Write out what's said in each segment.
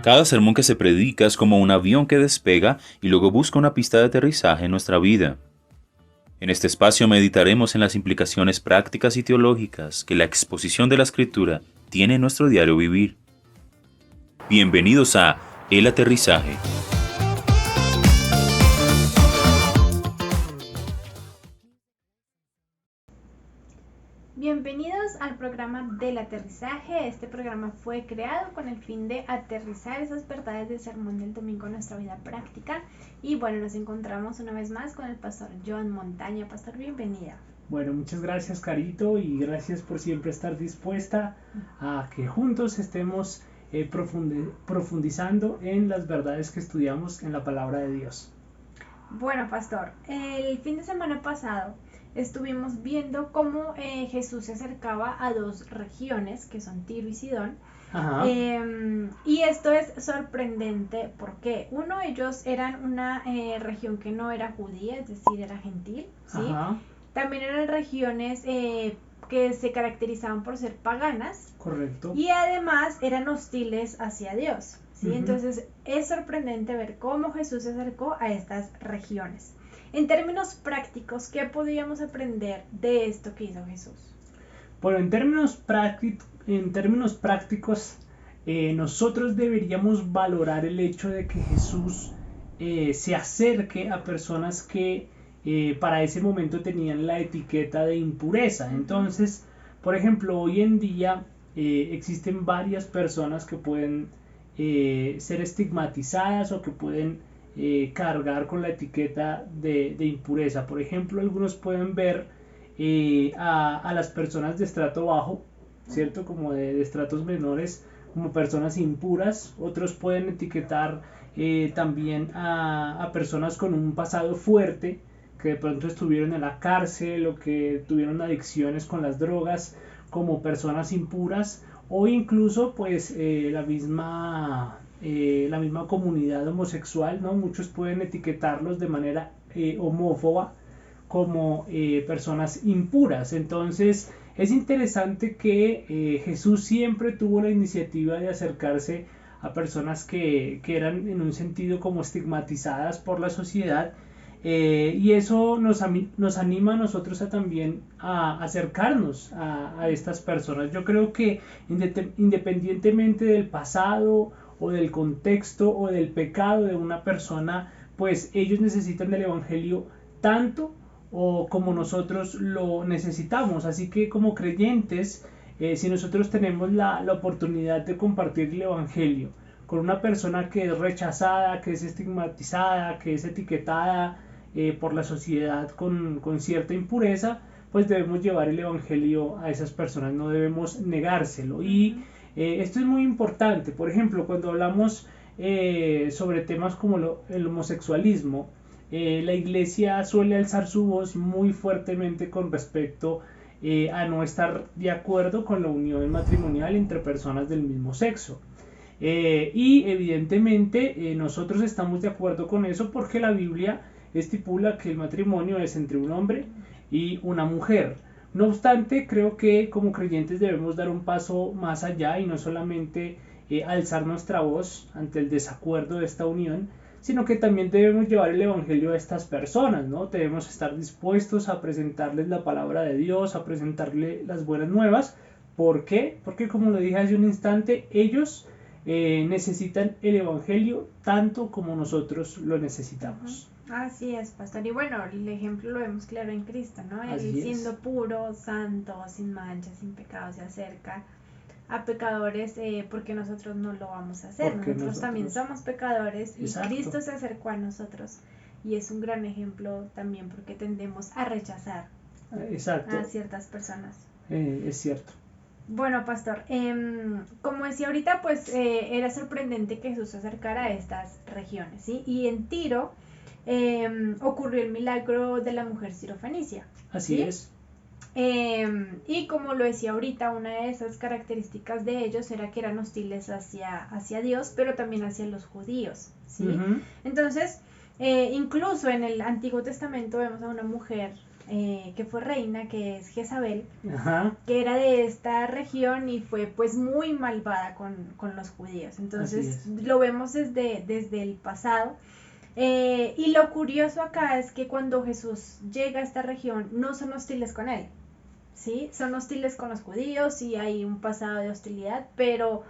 Cada sermón que se predica es como un avión que despega y luego busca una pista de aterrizaje en nuestra vida. En este espacio meditaremos en las implicaciones prácticas y teológicas que la exposición de la Escritura tiene en nuestro diario vivir. Bienvenidos a El Aterrizaje. Bienvenidos al programa del aterrizaje. Este programa fue creado con el fin de aterrizar esas verdades del sermón del domingo en nuestra vida práctica. Y bueno, nos encontramos una vez más con el pastor Joan Montaña. Pastor, bienvenida. Bueno, muchas gracias, Carito, y gracias por siempre estar dispuesta a que juntos estemos profundizando en las verdades que estudiamos en la palabra de Dios. Bueno, pastor, el fin de semana pasado estuvimos viendo cómo Jesús se acercaba a dos regiones que son Tiro y Sidón. Y esto es sorprendente porque uno de ellos eran una región que no era judía, es decir, era gentil, ¿sí? También eran regiones que se caracterizaban por ser paganas. Correcto. Y además eran hostiles hacia Dios, ¿sí? Entonces es sorprendente ver cómo Jesús se acercó a estas regiones. En términos prácticos, ¿qué podríamos aprender de esto que hizo Jesús? Bueno, en términos prácticos, nosotros deberíamos valorar el hecho de que Jesús se acerque a personas que para ese momento tenían la etiqueta de impureza. Entonces, por ejemplo, hoy en día existen varias personas que pueden ser estigmatizadas o que pueden cargar con la etiqueta de impureza. Por ejemplo, algunos pueden ver a las personas de estrato bajo, ¿cierto? Como de estratos menores, como personas impuras. Otros pueden etiquetar también a personas con un pasado fuerte, que de pronto estuvieron en la cárcel o que tuvieron adicciones con las drogas, como personas impuras, o incluso pues la misma comunidad homosexual, ¿no? Muchos pueden etiquetarlos de manera homófoba como personas impuras. Entonces es interesante que Jesús siempre tuvo la iniciativa de acercarse a personas que eran en un sentido como estigmatizadas por la sociedad, y eso nos anima a nosotros también a acercarnos a estas personas. Yo creo que independientemente del pasado o del contexto o del pecado de una persona, pues ellos necesitan del evangelio tanto o como nosotros lo necesitamos. Así que como creyentes, si nosotros tenemos la oportunidad de compartir el evangelio con una persona que es rechazada, que es estigmatizada, que es etiquetada por la sociedad con cierta impureza, pues debemos llevar el evangelio a esas personas, no debemos negárselo. Y esto es muy importante. Por ejemplo, cuando hablamos sobre temas como el homosexualismo, la iglesia suele alzar su voz muy fuertemente con respecto a no estar de acuerdo con la unión matrimonial entre personas del mismo sexo. Y evidentemente nosotros estamos de acuerdo con eso porque la Biblia estipula que el matrimonio es entre un hombre y una mujer. No obstante, creo que como creyentes debemos dar un paso más allá y no solamente alzar nuestra voz ante el desacuerdo de esta unión, sino que también debemos llevar el evangelio a estas personas, ¿no? Debemos estar dispuestos a presentarles la palabra de Dios, a presentarles las buenas nuevas. ¿Por qué? Porque como lo dije hace un instante, ellos necesitan el evangelio tanto como nosotros lo necesitamos. Así es, pastor. Y bueno, el ejemplo lo vemos claro en Cristo, ¿no? Él siendo puro, santo, sin mancha, sin pecado, se acerca a pecadores porque nosotros no lo vamos a hacer. Nosotros también somos pecadores. Exacto. Y Cristo se acercó a nosotros. Y es un gran ejemplo también porque tendemos a rechazar a ciertas personas. Es cierto. Bueno, pastor, como decía ahorita, pues era sorprendente que Jesús se acercara a estas regiones, ¿sí? Y en Tiro ocurrió el milagro de la mujer sirofenicia. Así ¿sí? es. Y como lo decía ahorita, una de esas características de ellos era que eran hostiles hacia Dios, pero también hacia los judíos, ¿sí? Entonces, incluso en el Antiguo Testamento vemos a una mujer que fue reina, que es Jezabel, Ajá. que era de esta región y fue pues muy malvada con los judíos. Entonces lo vemos desde el pasado. Y lo curioso acá es que cuando Jesús llega a esta región no son hostiles con él, ¿sí? Son hostiles con los judíos y hay un pasado de hostilidad, pero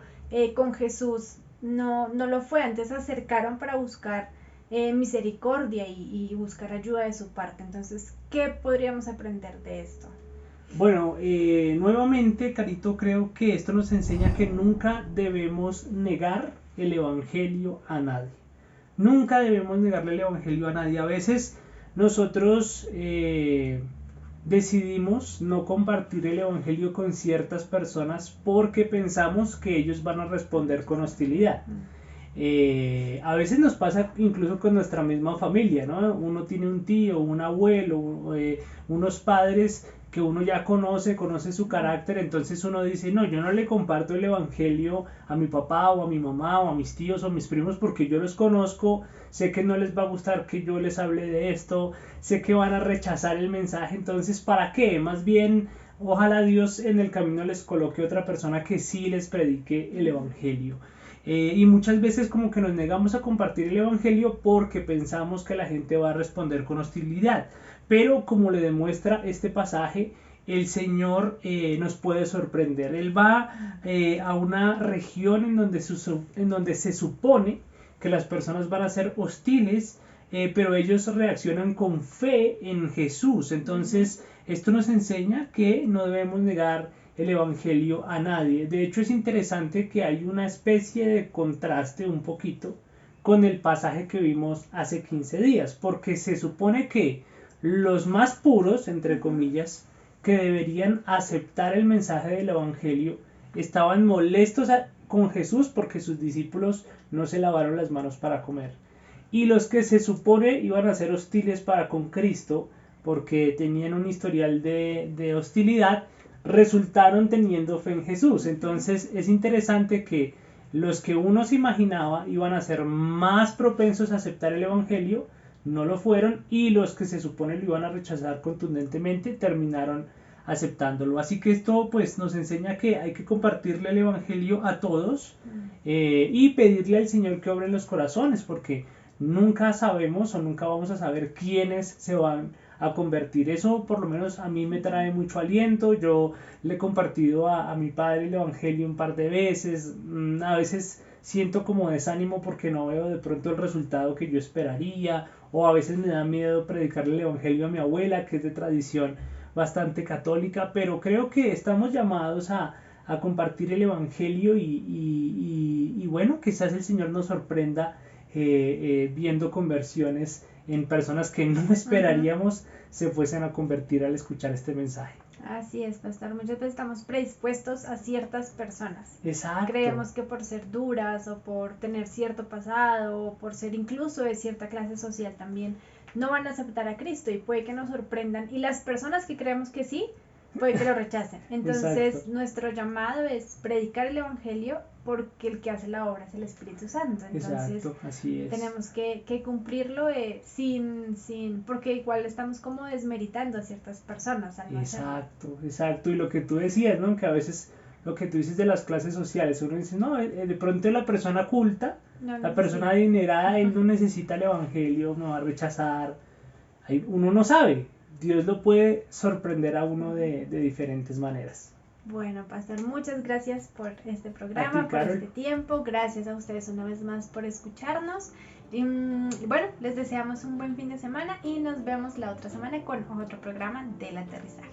con Jesús no lo fue. Antes se acercaron para buscar misericordia y buscar ayuda de su parte. Entonces, ¿qué podríamos aprender de esto? Bueno, nuevamente, Carito, creo que esto nos enseña que nunca debemos negar el Evangelio a nadie. Nunca debemos negarle el Evangelio a nadie. A veces nosotros decidimos no compartir el Evangelio con ciertas personas porque pensamos que ellos van a responder con hostilidad. A veces nos pasa incluso con nuestra misma familia, ¿no? Uno tiene un tío, un abuelo, unos padres que uno ya conoce su carácter, entonces uno dice, no, yo no le comparto el Evangelio a mi papá o a mi mamá o a mis tíos o a mis primos porque yo los conozco, sé que no les va a gustar que yo les hable de esto, sé que van a rechazar el mensaje, entonces ¿para qué? Más bien, ojalá Dios en el camino les coloque otra persona que sí les predique el Evangelio. Y muchas veces como que nos negamos a compartir el Evangelio porque pensamos que la gente va a responder con hostilidad. Pero como le demuestra este pasaje, el Señor nos puede sorprender. Él va a una región en donde se supone que las personas van a ser hostiles, pero ellos reaccionan con fe en Jesús. Entonces, esto nos enseña que no debemos negar el Evangelio a nadie. De hecho, es interesante que hay una especie de contraste un poquito con el pasaje que vimos hace 15 días, porque se supone que los más puros, entre comillas, que deberían aceptar el mensaje del Evangelio, estaban molestos con Jesús porque sus discípulos no se lavaron las manos para comer. Y los que se supone iban a ser hostiles para con Cristo, porque tenían un historial de hostilidad, resultaron teniendo fe en Jesús. Entonces es interesante que los que uno se imaginaba iban a ser más propensos a aceptar el Evangelio, no lo fueron, y los que se supone lo iban a rechazar contundentemente terminaron aceptándolo. Así que esto pues nos enseña que hay que compartirle el Evangelio a todos y pedirle al Señor que obre en los corazones, porque nunca sabemos o nunca vamos a saber quiénes se van a convertir. Eso por lo menos a mí me trae mucho aliento. Yo le he compartido a mi padre el Evangelio un par de veces. A veces siento como desánimo porque no veo de pronto el resultado que yo esperaría, o a veces me da miedo predicarle el Evangelio a mi abuela, que es de tradición bastante católica, pero creo que estamos llamados a compartir el Evangelio y bueno, quizás el Señor nos sorprenda viendo conversiones en personas que no esperaríamos se fuesen a convertir al escuchar este mensaje. Así es, pastor. Muchas veces estamos predispuestos a ciertas personas. Exacto. Creemos que por ser duras o por tener cierto pasado o por ser incluso de cierta clase social también no van a aceptar a Cristo, y puede que nos sorprendan. Y las personas que creemos que sí, puede que lo rechacen. Entonces, exacto, nuestro llamado es predicar el Evangelio, porque el que hace la obra es el Espíritu Santo. Entonces, exacto, así es, tenemos que cumplirlo porque igual estamos como desmeritando a ciertas personas al no exacto, hacerlo. Exacto. Y lo que tú decías, ¿no? Que a veces lo que tú dices de las clases sociales, uno dice, no, de pronto la persona culta, la persona adinerada, él no necesita el Evangelio, no va a rechazar. Uno no sabe. Dios lo puede sorprender a uno de diferentes maneras. Bueno, pastor, muchas gracias por este programa, por este tiempo. Gracias a ustedes una vez más por escucharnos. Y bueno, les deseamos un buen fin de semana y nos vemos la otra semana con otro programa del aterrizaje.